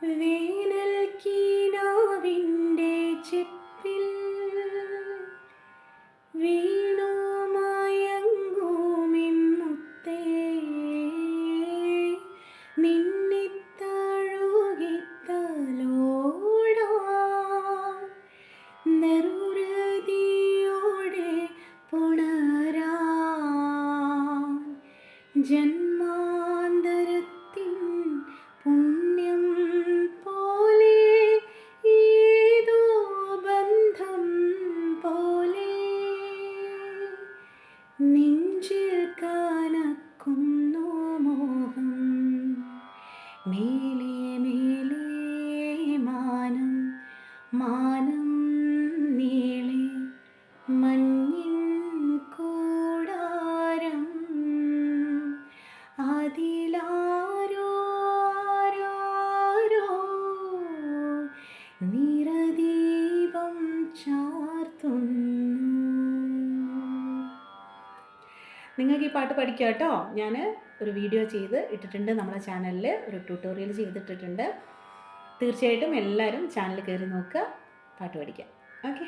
വേനൽ കീനാവിൻ്റെ ചെപ്പിൽ വീണു മയങ്ങുമെന്നുത്തേ നിന്നെ തഴുകിത്തലോടാൻ നെറുഹൃതിയോടെ പുണരാൻ ജന്മാന്തരത്തിൻ പുണ്യം പോലെ ഏതോ ബന്ധം പോലെ നെഞ്ചിൽ കനക്കുന്നു മോഹം മേലെ മേലെ മാനം മാനം നീളെ മഞ്ഞിൻ കൂടാരം അതിലാരോ ആരാരോ നിറദീപം ചാർത്തുന്നു. നിങ്ങൾക്ക് ഈ പാട്ട് പഠിക്കാം കേട്ടോ. ഞാൻ ഒരു വീഡിയോ ചെയ്ത് ഇട്ടിട്ടുണ്ട്, നമ്മുടെ ചാനലിൽ ഒരു ട്യൂട്ടോറിയൽ ചെയ്തിട്ടിട്ടുണ്ട്. തീർച്ചയായിട്ടും എല്ലാവരും ചാനൽ കയറി നോക്കുക, പാട്ട് പഠിക്കാം. ഓക്കെ.